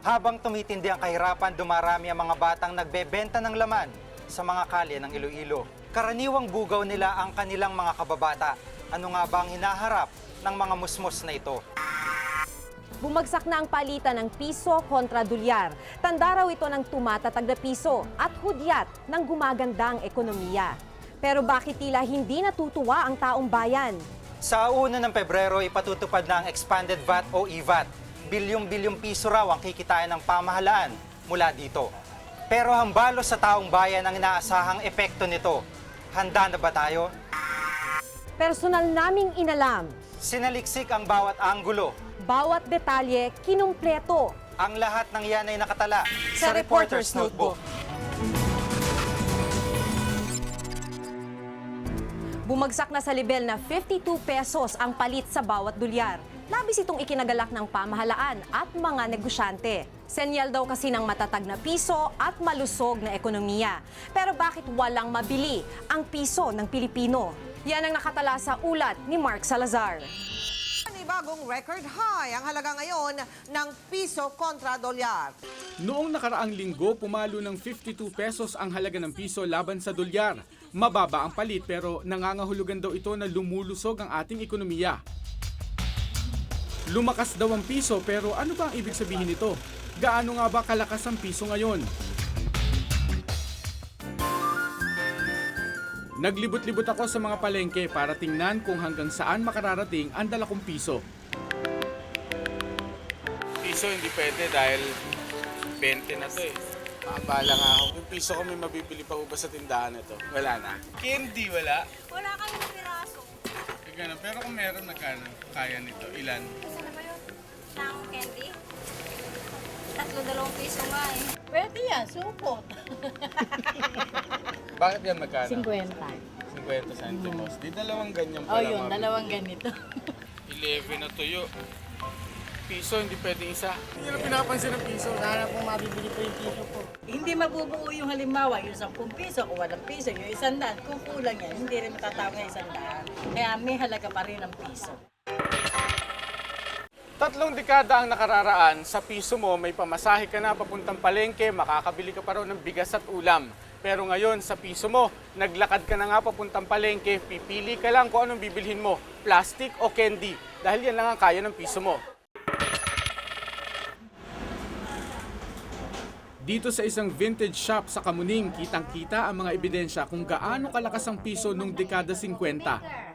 Habang tumitindi ang kahirapan, dumarami ang mga batang nagbebenta ng laman sa mga kalye ng Iloilo. Karaniwang bugaw nila ang kanilang mga kababata. Ano nga ba ang hinaharap ng mga musmos na ito? Bumagsak na ang palitan ng piso kontra dolyar. Tanda raw ito ng tumatatag na piso at hudyat ng gumagandang ekonomiya. Pero bakit tila hindi natutuwa ang taong bayan? Sa 1 ng Pebrero, ipatutupad na ang Expanded VAT o EVAT. Bilyong-bilyong piso raw ang kikitain ng pamahalaan mula dito. Pero hambalo sa taong bayan ang inaasahang epekto nito. Handa na ba tayo? Personal naming inalam. Sinaliksik ang bawat anggulo. Bawat detalye kinumpleto. Ang lahat ng yan ay nakatala Sa Reporter's Notebook. Bumagsak na sa level na 52 pesos ang palit sa bawat dolyar. Labis itong ikinagalak ng pamahalaan at mga negosyante. Senyal daw kasi ng matatag na piso at malusog na ekonomiya. Pero bakit walang mabili ang piso ng Pilipino? Yan ang nakatala sa ulat ni Mark Salazar. May bagong record high ang halaga ngayon ng piso kontra dolyar. Noong nakaraang linggo, pumalo ng 52 pesos ang halaga ng piso laban sa dolyar. Mababa ang palit pero nangangahulugan daw ito na lumulusog ang ating ekonomiya. Lumakas daw ang piso pero ano ba ang ibig sabihin nito? Gaano nga ba kalakas ang piso ngayon? Naglibot-libot ako sa mga palengke para tingnan kung hanggang saan makararating ang dala kong piso. Piso hindi pwede dahil 20 na to eh. Makabala nga ako. Yung piso ko may mabibili pa ba sa tindahan na to? Wala na. Candy, wala? Wala kayong piraso. Ganun. Pero kung meron na kaya nito, ilan? Gusto na ba yun? Ng candy? 3-2 piso nga eh. Pwede yan, supot. Bakit yan magkano? 50. 50 centimos. Di dalawang ganyan Oh, pala. yun, mabibili. dalawang ganito. 11 na tuyo. Piso, hindi pwedeng isa. Hindi nyo na pinapansin ng piso. Sana po mabibili po yung piso po. Hindi mabubuo yung halimbawa, yung 10 piso, kung walang piso, yung 100, kung kulang yan, hindi rin matatawag ng 100. Kaya may halaga pa rin ang piso. 3 dekada ang nakararaan, sa piso mo may pamasahe ka na papuntang palengke, makakabili ka pa raw ng bigas at ulam. Pero ngayon, sa piso mo, naglakad ka na nga papuntang palengke, pipili ka lang kung anong bibilhin mo, plastic o candy, dahil yan lang ang kaya ng piso mo. Dito sa isang vintage shop sa Kamuning, kitang-kita ang mga ebidensya kung gaano kalakas ang piso noong dekada 50.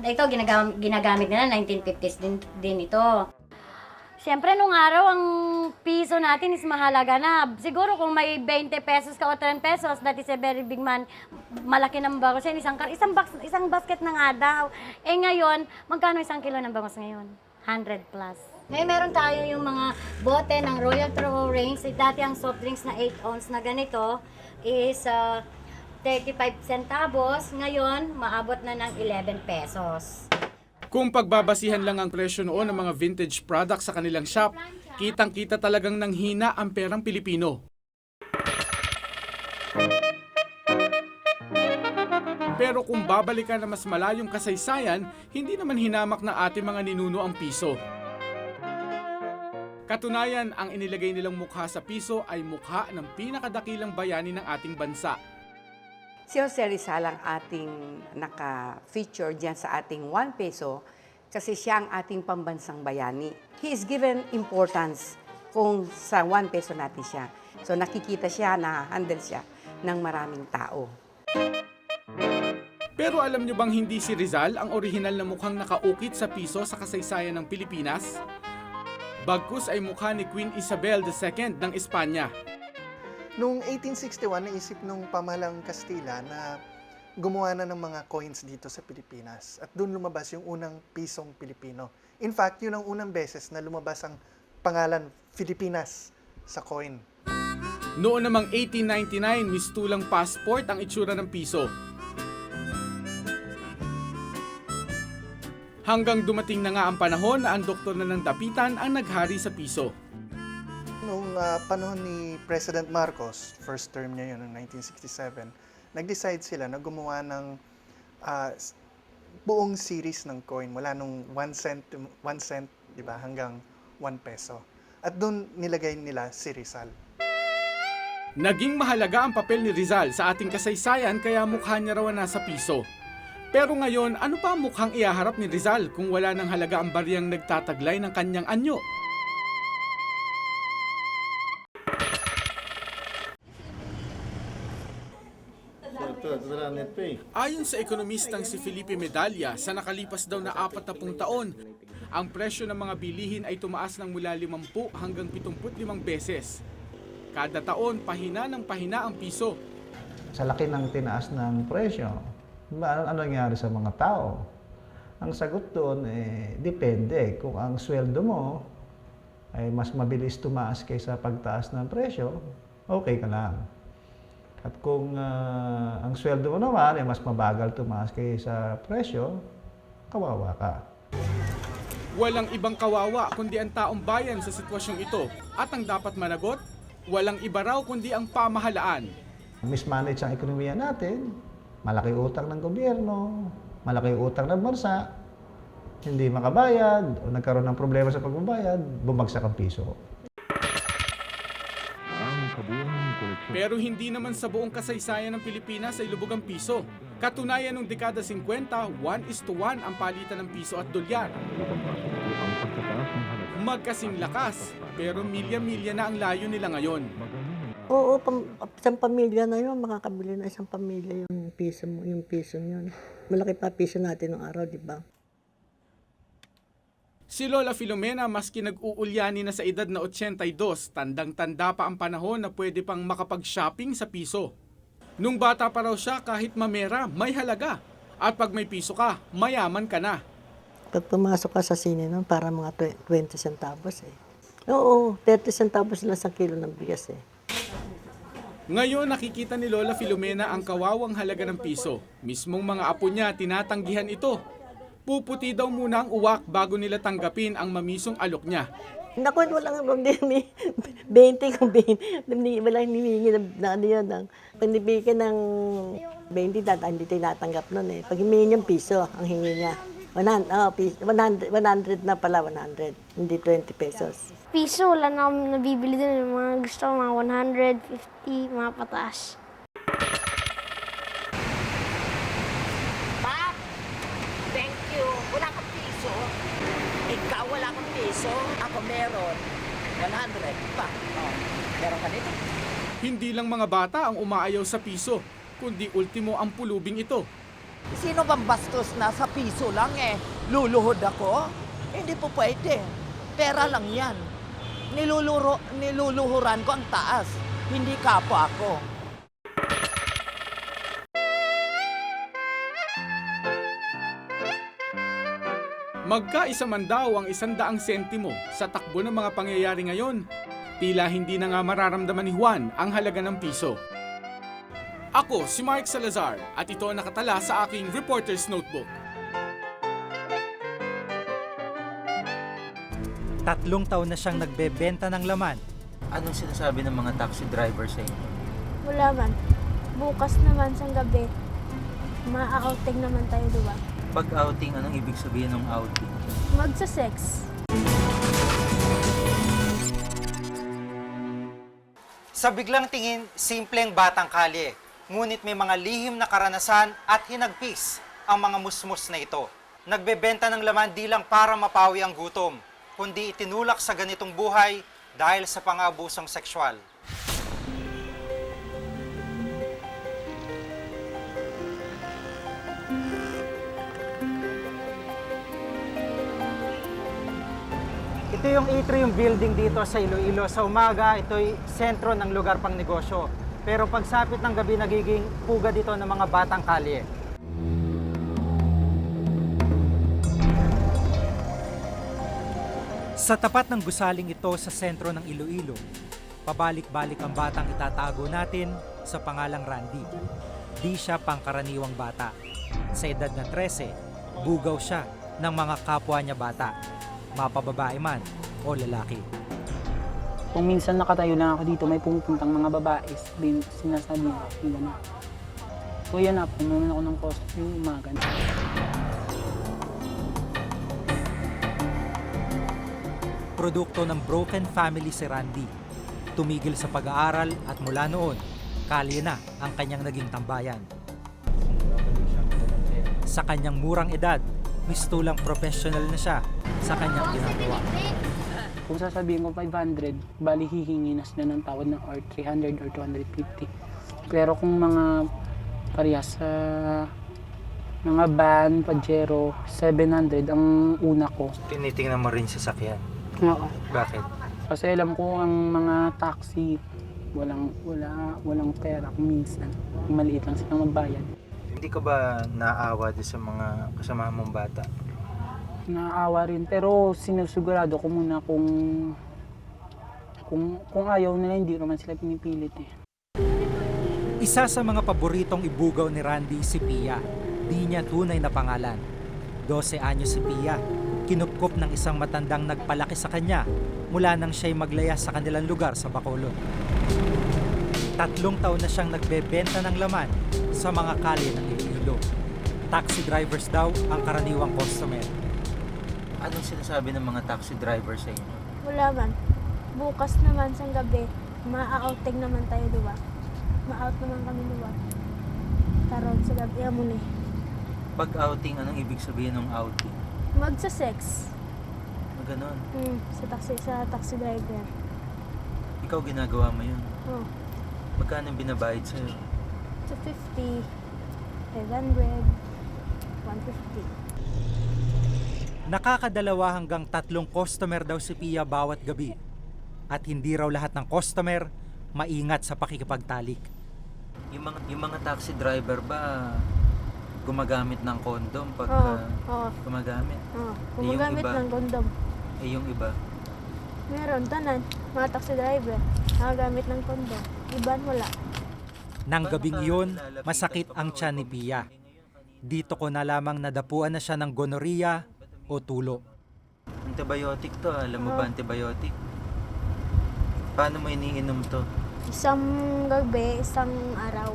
Ito, ginagamit nila, 1950s din ito. Siyempre, nung araw, ang piso natin is mahalaga na. Siguro kung may 20 pesos ka o 10 pesos, that is a very big man, malaki ng bangos yan. Isang basket na nga daw. Eh ngayon, magkano 1 kilo ng bangos ngayon? 100 plus. Ngayon, meron tayo yung mga bote ng Royal True Range. Dati ang soft drinks na 8 ounce na ganito is 35 centavos. Ngayon, maabot na ng 11 pesos. Kung pagbabasihan lang ang presyo noon ng mga vintage products sa kanilang shop, kitang-kita talagang nanghina ang perang Pilipino. Pero kung babalikan na mas malayong kasaysayan, hindi naman hinamak na ating mga ninuno ang piso. Katunayan, ang inilagay nilang mukha sa piso ay mukha ng pinakadakilang bayani ng ating bansa. Si Jose Rizal ang ating naka-feature diyan sa ating 1 peso kasi siya ang ating pambansang bayani. He is given importance kung sa 1 peso natin siya. So nakikita siya, na-handle siya ng maraming tao. Pero alam nyo bang hindi si Rizal ang orihinal na mukhang nakaukit sa piso sa kasaysayan ng Pilipinas? Bagkus ay mukha ni Queen Isabel II ng Espanya. Noong 1861, naisip nung pamahalang Kastila na gumawa na ng mga coins dito sa Pilipinas. At doon lumabas yung unang pisong Pilipino. In fact, yun ang unang beses na lumabas ang pangalan Filipinas sa coin. Noon namang 1899, mistulang passport ang itsura ng piso. Hanggang dumating na nga ang panahon na ang doktor na ng dapitan ang naghari sa piso. Noong panahon ni President Marcos, first term niya yun, noong 1967, nag-decide sila na gumawa ng buong series ng coin mula nung 1 cent, 1 cent, di ba, hanggang 1 peso. At doon nilagay nila si Rizal. Naging mahalaga ang papel ni Rizal sa ating kasaysayan kaya mukha niya raw nasa piso. Pero ngayon, ano pa ang mukhang ihaharap ni Rizal kung wala ng halaga ang bariyang nagtataglay ng kanyang anyo? Ayon sa ekonomistang si Felipe Medalla, sa nakalipas daw na 40 taon, ang presyo ng mga bilihin ay tumaas ng mula 50 hanggang 75 beses. Kada taon, pahina ng pahina ang piso. Sa laki ng tinaas ng presyo, ano nangyari sa mga tao? Ang sagot doon, depende. Kung ang sweldo mo ay mas mabilis tumaas kaysa pagtaas ng presyo, okay ka lang. At kung ang sweldo mo naman ay mas mabagal tumaas kaysa presyo, kawawa ka. Walang ibang kawawa kundi ang taong bayan sa sitwasyong ito. At ang dapat managot, walang iba raw kundi ang pamahalaan. Mismanage ang ekonomiya natin, malaki utang ng gobyerno, malaki utang ng bansa, hindi makabayad o nagkaroon ng problema sa pagbabayad, bumagsak ang piso. Pero hindi naman sa buong kasaysayan ng Pilipinas ay lubog ang piso. Katunayan noong dekada 50, 1:1 ang palitan ng piso at dolyar. Magkasing lakas, pero milya-milya na ang layo nila ngayon. Oo, isang pamilya na yun, makakabili na isang pamilya yung piso mo, yung piso yun. Malaki pa piso natin ng araw, di ba? Si Lola Filomena maski nag-uulyani na sa edad na 82, tandang-tanda pa ang panahon na pwede pang makapag-shopping sa piso. Nung bata pa raw siya, kahit mamera, may halaga. At pag may piso ka, mayaman ka na. Pag pumasok ka sa sine nun, para mga 20 centavos eh. Oo, 30 centavos lang sa kilo ng bigas eh. Ngayon nakikita ni Lola Filomena ang kawawang halaga ng piso. Mismong mga apo niya tinatanggihan ito. Puputi daw muna ang uwak bago nila tanggapin ang mamisong alok niya. Naku, walang 20 kung 20. Walang hinihingi na ano yun. Pag nibigyan ng 20, hindi tinatanggap nun eh. Pag himingi niyang piso, ang hingi niya. 100 na pala, 100. Hindi 20 pesos. Piso, wala na akong nabibili dun. Mga gusto ko, mga 150, mga pataas. Pap, thank you. Wala kang piso. Ikaw wala kang piso. Ako meron. 100 pa. Oh, meron ka nito. Hindi lang mga bata ang umaayaw sa piso, kundi ultimo ang pulubing ito. Sino bang bastos na sa piso lang eh? Luluhod ako? Hindi po pwede. Pera lang yan. Niluluhuran ko ang taas. Hindi kapwa ako. Magkaisa man daw ang 100 sentimo sa takbo ng mga pangyayari ngayon. Tila hindi na nga mararamdaman ni Juan ang halaga ng piso. Ako si Mark Salazar at ito ang nakatala sa aking Reporter's Notebook. 3 taon na siyang nagbebenta ng laman. Anong sinasabi ng mga taxi driver sa inyo? Wala man. Bukas naman sa gabi, ma-outing naman tayo, diba? Pag outing, anong ibig sabihin ng outing? Magsa-sex. Sa biglang tingin, simpleng batang kalye. Ngunit may mga lihim na karanasan at hinagpis ang mga musmus na ito. Nagbebenta ng laman di lang para mapawi ang gutom, kundi itinulak sa ganitong buhay dahil sa pang-aabusong sexual. Ito yung atrium building dito sa Iloilo. Sa umaga, ito'y sentro ng lugar pang negosyo. Pero pagsapit ng gabi, nagiging puga dito ng mga batang kalye. Sa tapat ng gusaling ito sa sentro ng Iloilo, pabalik-balik ang batang itatago natin sa pangalang Randy. Di siya pangkaraniwang bata. Sa edad na 13, bugaw siya ng mga kapwa niya bata, mapababae man o lalaki. Kung minsan nakatayo lang ako dito, may pumupuntang mga babae, sinasabi ko, gano'n. Kuya na, pununan ako ng costume yung umaga. Produkto ng broken family si Randy. Tumigil sa pag-aaral at mula noon, kalye na ang kanyang naging tambayan. Sa kanyang murang edad, mistulang professional na siya sa kanyang ginagawa. Kung sasabihin ko 500, bali hihingi na sila ng tawad ng or 300 or 250. Pero kung mga parehas sa mga van, pajero, 700 ang una ko. Tinitingnan mo rin sa sakyan. Oo. Bakit? Kasi alam ko ang mga taxi, walang pera kung minsan. Maliit lang silang magbayad. Hindi ka ba naawa din sa mga kasama mong bata? Naawa rin, pero sinusigurado ko muna kung ayaw nila, hindi naman sila pinipilit eh. Isa sa mga paboritong ibugaw ni Randy si Pia. Di niya tunay na pangalan. 12 anyos si Pia. Kinupkop ng isang matandang nagpalaki sa kanya mula nang siya'y maglaya sa kanilang lugar sa Bacolod. 3 taon na siyang nagbebenta ng laman sa mga kalye ng Iloilo. Taxi drivers daw ang karaniwang customer. Anong sinasabi ng mga taxi driver sa inyo? Wala man. Bukas naman sa gabi, ma-outing naman tayo, diba? Ma-out naman kami, diba? Karon sa gabi, amon eh. Pag outing, anong ibig sabihin ng outing? Magsa-sex. Ganon. Sa taxi driver. Ikaw ginagawa mo yun. Oh, Magkano binabayad sa'yo? 250, 500, 150. Nakakadalawa hanggang 3 customer daw si Pia bawat gabi. At hindi raw lahat ng customer maingat sa pakikipagtalik. Yung mga taxi driver ba gumagamit ng kondom pag gumagamit? Gumagamit ng kondom. Eh yung iba? Meron, tanan. Mga taxi driver, nakagamit ng kondom. Iban wala. Nang gabing iyon, masakit ang tiyan ni Pia. Dito ko na lamang nadapuan na siya ng gonorrhea o tulo. Antibiotic to, alam mo ba antibiotic? Paano mo iniinom to? Isang gabi, isang araw.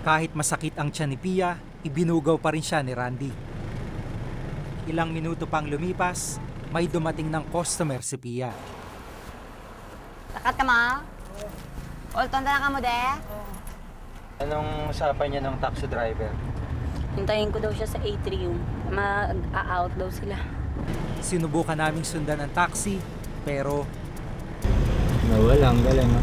Kahit masakit ang tiyan ni Pia, ibinugaw pa rin siya ni Randy. Ilang minuto pang lumipas, may dumating ng customer si Pia. Takat ka ma? Olton na ka mo, de? Anong usapan niya ng taxi driver? Hintayin ko daw siya sa atrium. Mag-a-out daw sila. Sinubukan naming sundan ang taxi, pero Walang galing ha.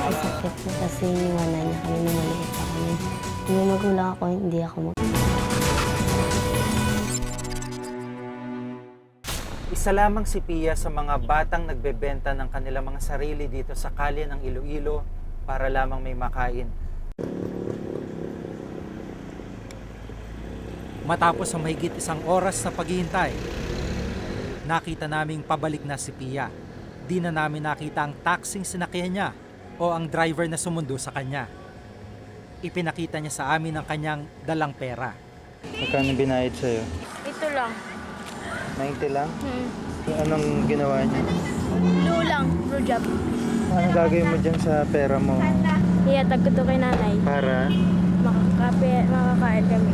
Ang sakit po kasi iniwanan niya kami nung maliit pa kami. Yung magulang ako, hindi ako isa lamang si Pia sa mga batang nagbebenta ng kanilang mga sarili dito sa kalye ng Iloilo para lamang may makain. Matapos ang mahigit 1 oras na paghihintay, nakita naming pabalik na si Pia. Di na namin nakita ang taxing sinakyan niya o ang driver na sumundo sa kanya. Ipinakita niya sa amin ang kanyang dalang pera. Magkano binayad sa'yo? Ito lang. 90 lang? Anong ginawa niya? Blue lang, blue job. Anong gagawin mo dyan sa pera mo? Iyatag ko to kay nanay. Para? Makakain kami.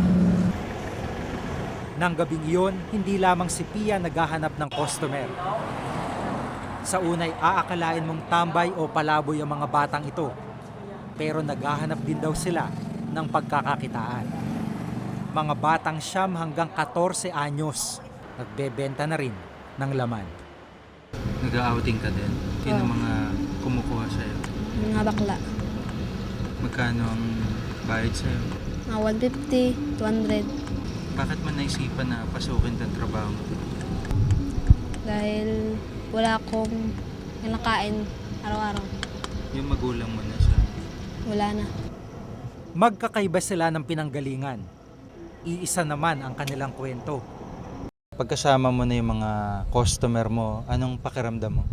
Nang gabing iyon, hindi lamang si Pia naghahanap ng customer. Sa unay, aakalain mong tambay o palaboy ang mga batang ito. Pero naghahanap din daw sila ng pagkakakitaan. Mga batang 9 hanggang 14 anyos, nagbebenta na rin ng laman. Nag-outing ka din? Sino mga kumukuha sa'yo? Mga bakla. Magkano ang bayad sa'yo? Mga 150, 200. Bakit mo naisipan na pasukin ng trabaho mo? Dahil wala akong kinakain araw-araw. Yung magulang mo na siya? Wala na. Magkakaiba sila ng pinanggalingan. Iisa naman ang kanilang kwento. Pagkasama mo na yung mga customer mo, anong pakiramdam mo?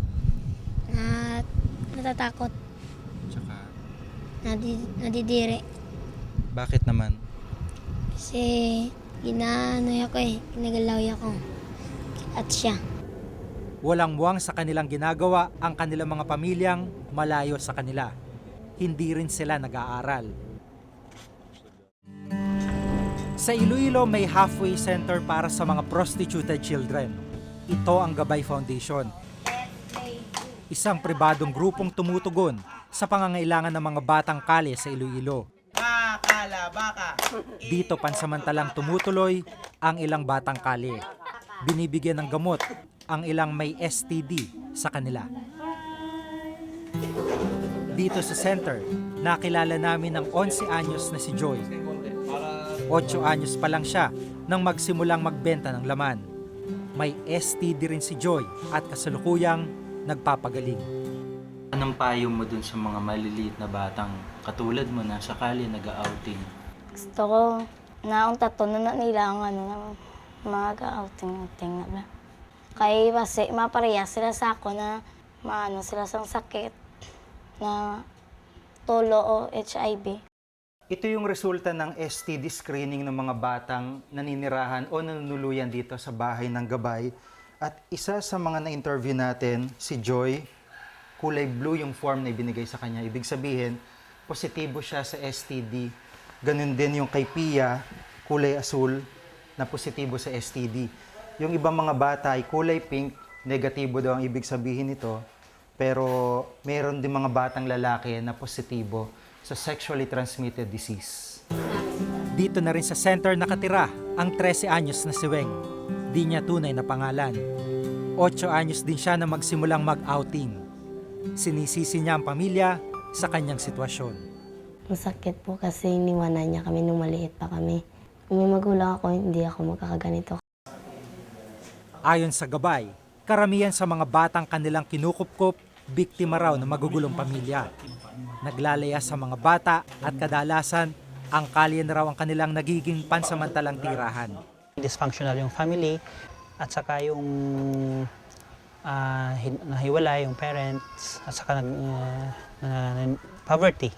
Natatakot. Tsaka, Nadidiri. bakit naman? Kasi ginanoy ako ginagalaw ako. At siya. Walang muwang sa kanilang ginagawa ang kanilang mga pamilyang malayo sa kanila. Hindi rin sila nag-aaral. Sa Iloilo may halfway center para sa mga prostituted children. Ito ang Gabay Foundation. Isang pribadong grupong tumutugon sa pangangailangan ng mga batang kalye sa Iloilo. Dito pansamantalang tumutuloy ang ilang batang kalye. Binibigyan ng gamot ang ilang may STD sa kanila. Dito sa center, nakilala namin ng 11 anyos na si Joy. 8 anyos pa lang siya nang magsimulang magbenta ng laman. May STD rin si Joy at kasalukuyang nagpapagaling. Anong payo mo dun sa mga maliliit na batang katulad mo na sa kalye nag-outing? Gusto ko naong tatunan na nila ang mag-outing na ba. Kaya kasi mapareha sila sa ako na maano sila sa sakit na tulo o HIV. Ito yung resulta ng STD screening ng mga batang naninirahan o nanunuluyan dito sa bahay ng Gabay. At isa sa mga na-interview natin, si Joy, kulay blue yung form na ibinigay sa kanya. Ibig sabihin, positibo siya sa STD. Ganun din yung kay Pia, kulay asul, na positibo sa STD. Yung ibang mga bata ay kulay pink, negatibo daw ang ibig sabihin nito. Pero meron din mga batang lalaki na positibo sa sexually transmitted disease. Dito na rin sa center nakatira ang 13 anyos na si Weng. Di niya tunay na pangalan. 8 anyos din siya na magsimulang mag-outing. Sinisisi niya ang pamilya sa kanyang sitwasyon. Masakit po kasi iniwanan niya kami nung maliit pa kami. Kung may magulang ako, hindi ako magkakaganito. Ayon sa Gabay, karamihan sa mga batang kanilang kinukupkup, biktima raw ng magugulong pamilya. Naglalaya sa mga bata at kadalasan, ang kalye na raw ang kanilang nagiging pansamantalang tirahan. Dysfunctional yung family at saka yung nahiwalay yung parents at saka poverty.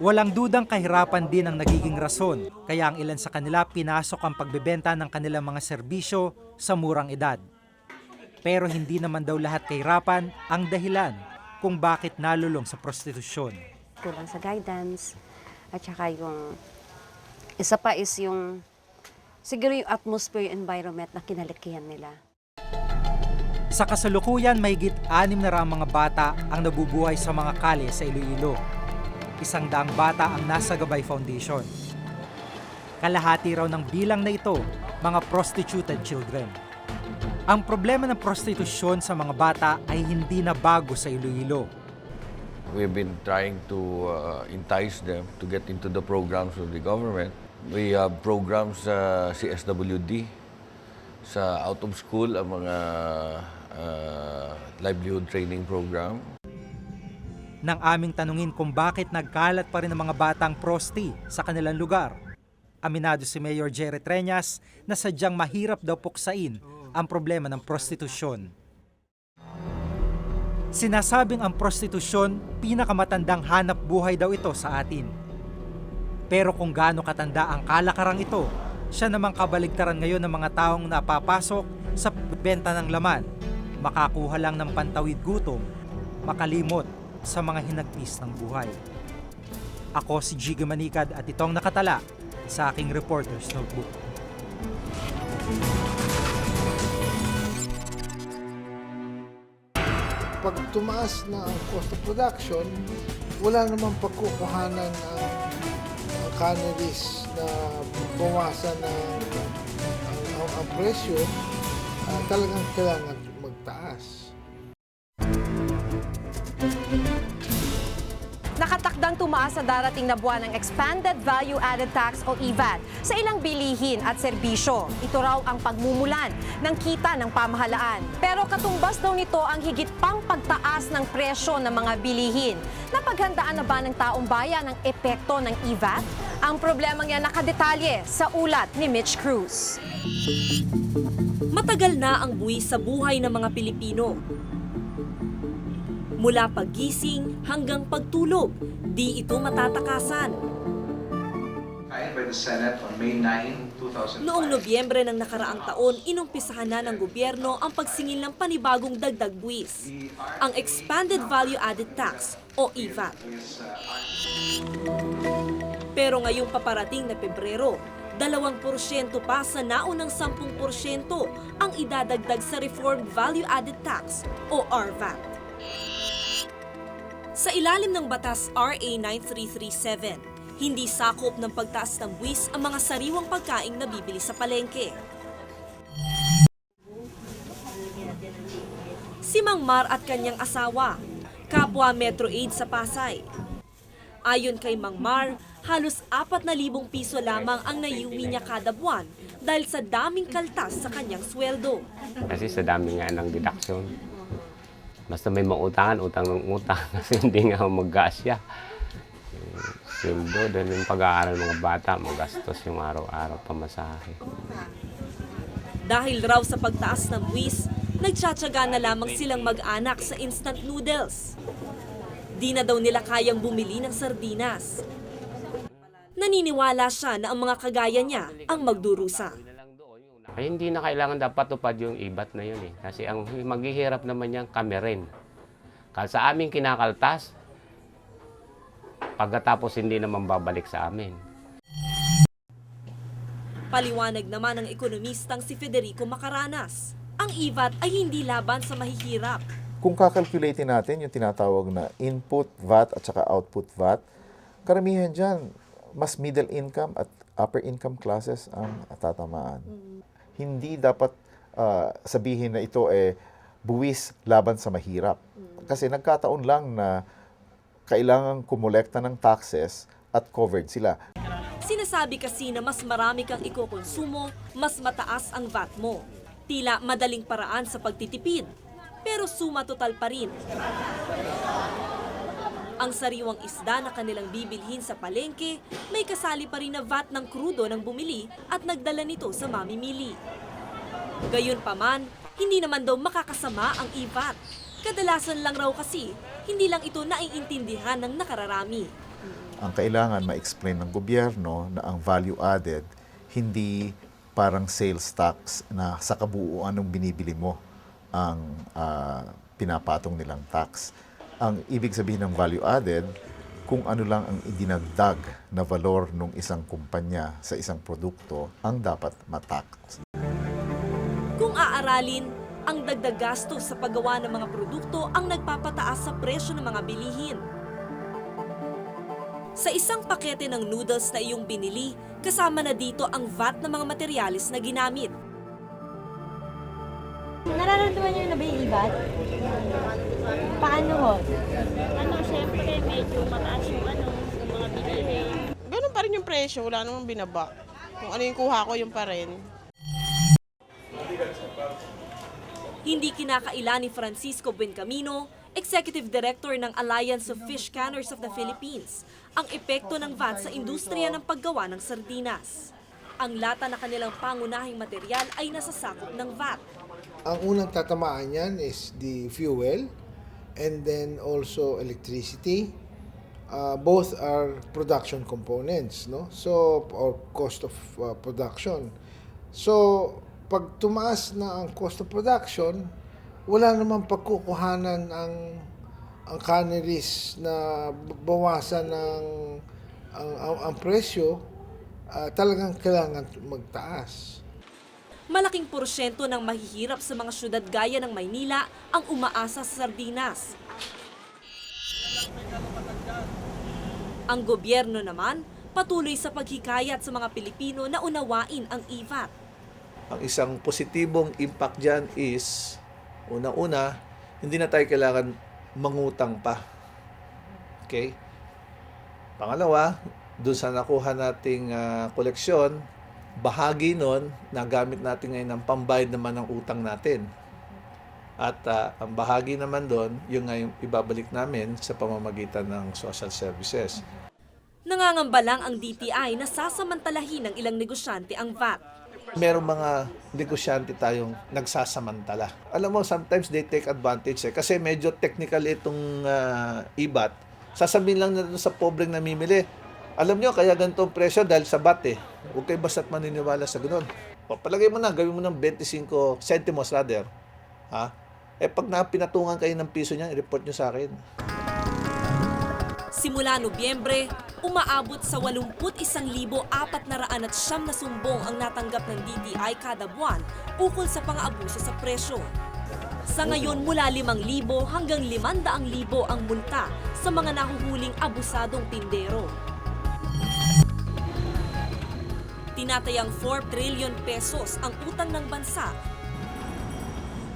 Walang dudang kahirapan din ang nagiging rason, kaya ang ilan sa kanila pinasok ang pagbebenta ng kanilang mga serbisyo sa murang edad. Pero hindi naman daw lahat kahirapan ang dahilan kung bakit nalulong sa prostitusyon. Kulang sa guidance at saka yung isa pa is yung siguro yung atmosphere, environment na kinalakihan nila. Sa kasalukuyan, mahigit 6 na raang mga bata ang nabubuhay sa mga kalye sa Iloilo. 100 bata ang nasa Gabay Foundation. Kalahati raw ng bilang na ito, mga prostituted children. Ang problema ng prostitusyon sa mga bata ay hindi na bago sa Iloilo. We've been trying to entice them to get into the programs of the government. We have programs sa CSWD, sa out of school, ang mga livelihood training program. Nang aming tanungin kung bakit nagkalat pa rin ang mga batang prosti sa kanilang lugar, aminado si Mayor Jerry Treñas na sadyang mahirap daw puksain ang problema ng prostitusyon. Sinasabing ang prostitusyon, pinakamatandang hanap buhay daw ito sa atin. Pero kung gaano katanda ang kalakarang ito, siya namang kabaligtaran ngayon ng mga taong napapasok sa benta ng laman, makakuha lang ng pantawid gutom, makalimot sa mga hinagpis ng buhay. Ako si Jiggy Manikad at itong nakatala sa aking Reporter's Notebook. Pag tumaas na ang cost of production, wala namang pagkukuhanan ang canneries na bawasan ang presyo, talagang kailangan magtaas. Nakatakdang tumaas sa darating na buwan ng Expanded Value Added Tax o EVAT sa ilang bilihin at serbisyo. Ito raw ang pagmumulan ng kita ng pamahalaan. Pero katumbas daw nito ang higit pang pagtaas ng presyo ng mga bilihin. Napaghandaan na ba ng taong bayan ang epekto ng EVAT? Ang problemang yan nakadetalye sa ulat ni Mitch Cruz. Matagal na ang buwis sa buhay ng mga Pilipino. Mula paggising hanggang pagtulog, di ito matatakasan. Noong Nobyembre ng nakaraang taon, inumpisahan na ng gobyerno ang pagsingil ng panibagong dagdag buwis, ang Expanded Value Added Tax o EVAT. Pero ngayong paparating na Pebrero, 2% pa sa naunang 10% ang idadagdag sa Reformed Value Added Tax o RVAT. Sa ilalim ng batas RA 9337, hindi sakop ng pagtaas ng buwis ang mga sariwang pagkaing nabibili sa palengke. Si Mang Mar at kanyang asawa, kapwa Metro Aid sa Pasay. Ayon kay Mang Mar, halos 4,000 piso lamang ang naiuwi niya kada buwan dahil sa daming kaltas sa kanyang sweldo. Kasi sa dami nga ng deduction. Basta may mautangan, utang ng utang kasi hindi nga mag-gasya. Sweldo, dahil yung pag-aaral ng mga bata, magastos yung araw-araw pamasahe. Dahil raw sa pagtaas ng buwis, nagtsatsaga na lamang silang mag-anak sa instant noodles. Di na daw nila kayang bumili ng sardinas. Naniniwala siya na ang mga kagaya niya ang magdurusa. Ay, hindi na kailangan dapat tupad yung ibat na yun eh. Kasi ang maghihirap naman yan kami rin. Sa aming kinakaltas, pagkatapos hindi naman babalik sa amin. Paliwanag naman ng ekonomistang si Federico Macaranas. Ang IVAT ay hindi laban sa mahihirap. Kung kakalkulate natin yung tinatawag na input VAT at saka output VAT, karamihan dyan, mas middle income at upper income classes ang tatamaan. Hindi dapat sabihin na ito buwis laban sa mahirap. Kasi nagkataon lang na kailangan kumolekta ng taxes at covered sila. Sinasabi kasi na mas marami kang ikokonsumo, mas mataas ang VAT mo. Tila madaling paraan sa pagtitipid, pero suma total pa rin. Ang sariwang isda na kanilang bibilhin sa palengke, may kasali pa rin na VAT ng krudo ng bumili at nagdala nito sa mamimili. Gayunpaman, hindi naman daw makakasama ang IVAT. Kadalasan lang raw kasi, hindi lang ito naiintindihan ng nakararami. Ang kailangan ma-explain ng gobyerno na ang value added, hindi parang sales tax na sa kabuuan ng binibili mo ang pinapatong nilang tax. Ang ibig sabihin ng value added, kung ano lang ang idinagdag na valor ng isang kumpanya sa isang produkto, ang dapat matax. Kung aaralin, ang dagdag gastos sa paggawa ng mga produkto ang nagpapataas sa presyo ng mga bilihin. Sa isang pakete ng noodles na iyong binili, kasama na dito ang VAT ng mga materyales na ginamit. Nararamdaman niyo na ba yung IVAT? Paano ho? Siyempre, medyo mataas yung yung mga bilihin. Ganun pa rin yung presyo, wala namang binaba. Kung ano yung kuha ko, yung pa rin. Hindi kinakaila ni Francisco Buencamino, Executive Director ng Alliance of Fish Canners of the Philippines, ang epekto ng VAT sa industriya ng paggawa ng sardinas. Ang lata na kanilang pangunahing material ay nasasakop ng VAT. Ang unang tatamaan yan is the fuel and then also electricity. Both are production components, no? So, or cost of production. So, pag tumaas na ang cost of production, wala namang pagkukuhanan ang canneries na bawasan ng ang presyo, talagang kailangan magtaas. Malaking porsyento ng mahihirap sa mga syudad gaya ng Maynila ang umaasa sa sardinas. Ang gobyerno naman patuloy sa paghikayat sa mga Pilipino na unawain ang IVAT. Ang isang positibong impact dyan is, una-una, hindi na tayo kailangan mangutang pa. Okay? Pangalawa, dun sa nakuha nating koleksyon, bahagi nun, nagamit natin ngayon ng pambayad naman ng utang natin. At ang bahagi naman doon, yung ngayon ibabalik namin sa pamamagitan ng social services. Nangangamba lang ang DTI na sasamantalahin ng ilang negosyante ang VAT. Merong mga negosyante tayong nagsasamantala. Alam mo, sometimes they take advantage kasi medyo technical itong IVAT. Sasabihin lang na sa pobreng namimili. Alam nyo, kaya ganito ang presyo dahil sa VAT Huwag kayo basta't maniniwala sa ganun. Palagay mo na, gawin mo ng 25 centimos rather. Ha? Pag pinatungan kayo ng piso niyan, i-report nyo sa akin. Simula Nobyembre, umaabot sa 81,409 na sumbong ang natanggap ng DTI kada buwan ukol sa pang-aabuso sa presyo. Sa ngayon, mula 5,000 hanggang 500,000 ang multa sa mga nahuhuling abusadong tindero. Tinatayang 4 trillion pesos ang utang ng bansa.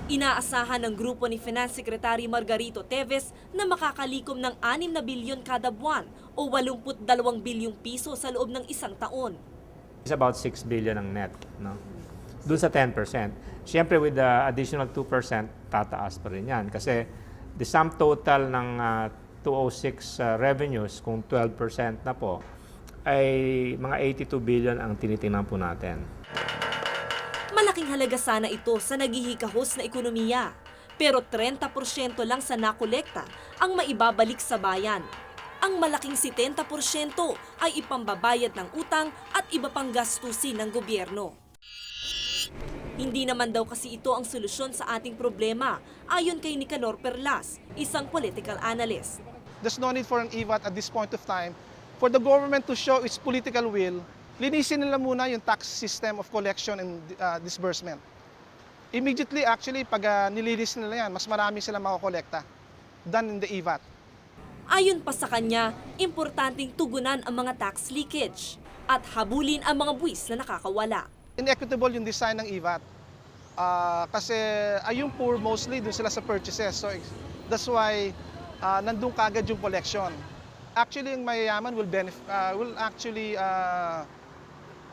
Inaasahan ng grupo ni Finance Secretary Margarito Teves na makakalikom ng 6 na bilyon kada buwan o 82 bilyong piso sa loob ng isang taon. It's about 6 billion ang net, no? Doon sa 10%. Siyempre with the additional 2%, tataas pa rin yan. Kasi the sum total ng 206 revenues, kung 12% na po, ay mga 82 billion ang tinitingnan po natin. Malaking halaga sana ito sa naghihikahos na ekonomiya. Pero 30% lang sa nakolekta ang maibabalik sa bayan. Ang malaking 70% ay ipambabayad ng utang at iba pang gastusin ng gobyerno. Hindi naman daw kasi ito ang solusyon sa ating problema, ayon kay Nicanor Perlas, isang political analyst. There's no need for an EVAT at this point of time for the government to show its political will. Linisin nila muna yung tax system of collection and disbursement. Immediately, actually, pag nilinis nila yan, mas marami sila makakolekta than in the EVAT. Ayon pa sa kanya, importanteng tugunan ang mga tax leakage at habulin ang mga buwis na nakakawala. Inequitable yung design ng EVAT. Kasi yung poor mostly dun sila sa purchases. So that's why nandun kagad yung collection. Actually, yung mayayaman will actually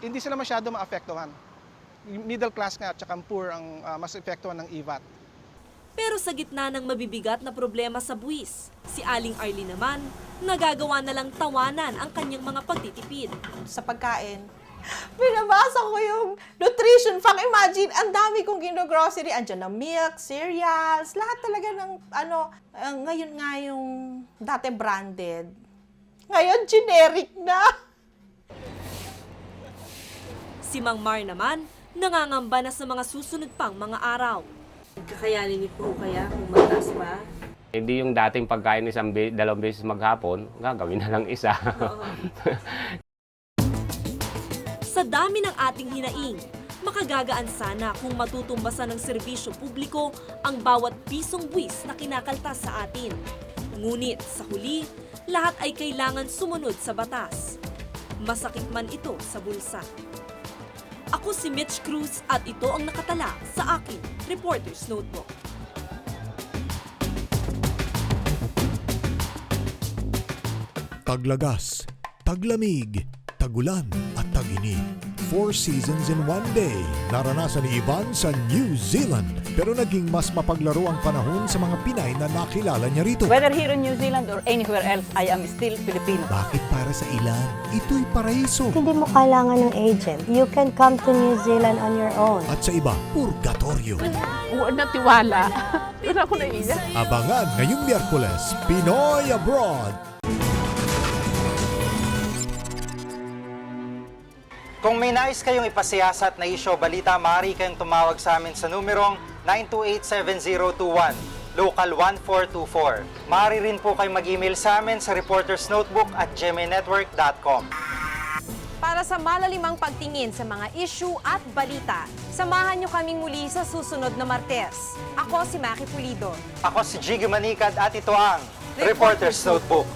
hindi sila masyado maapektuhan. Middle class nga at saka poor ang mas epektuhan ng EVAT. Pero sa gitna ng mabibigat na problema sa buwis, si Aling Arlie naman, nagagawa na lang tawanan ang kanyang mga pagtitipid. Sa pagkain, binabasa ko yung nutrition fact. Imagine, ang dami kong gino-grocery. Andiyan na milk, cereals, lahat talaga ng ngayon nga yung dati branded. Ngayon, generic na. Si Mang Mar naman, nangangamba na sa mga susunod pang mga araw. Kakayanin niyo po kaya kung mataas pa? Hindi yung dating pagkain isang dalawang beses maghapon, gagawin na lang isa. Sa dami ng ating hinaing, makagagaan sana kung matutumbasan ng serbisyo publiko ang bawat pisong buwis na kinakaltas sa atin. Ngunit sa huli, lahat ay kailangan sumunod sa batas. Masakit man ito sa bulsa. Ako si Mitch Cruz at ito ang nakatala sa aking Reporter's Notebook. Taglagas, taglamig, tagulan at tag-init. 4 seasons in one day. Naranasan ni Ivan sa New Zealand. Pero naging mas mapaglaro ang panahon sa mga Pinay na nakilala niya rito. Whether here in New Zealand or anywhere else, I am still Filipino. Bakit para sa ilan, ito'y paraiso. Hindi mo kailangan ng agent. You can come to New Zealand on your own. At sa iba, purgatorio. Wala tiwala. Wala ko naiiyak. Abangan ngayong Miyerkules, Pinoy Abroad. Kung may nais kayong ipasiyasat na isyo balita, maaari kayong tumawag sa amin sa numerong 928-7021, local 1424. Maaari rin po kayong mag-email sa amin sa reportersnotebook@gmanetwork.com. Para sa malalimang pagtingin sa mga issue at balita, samahan niyo kaming muli sa susunod na Martes. Ako si Maki Pulido. Ako si Jiggy Manikad at ito ang Reporter's Notebook.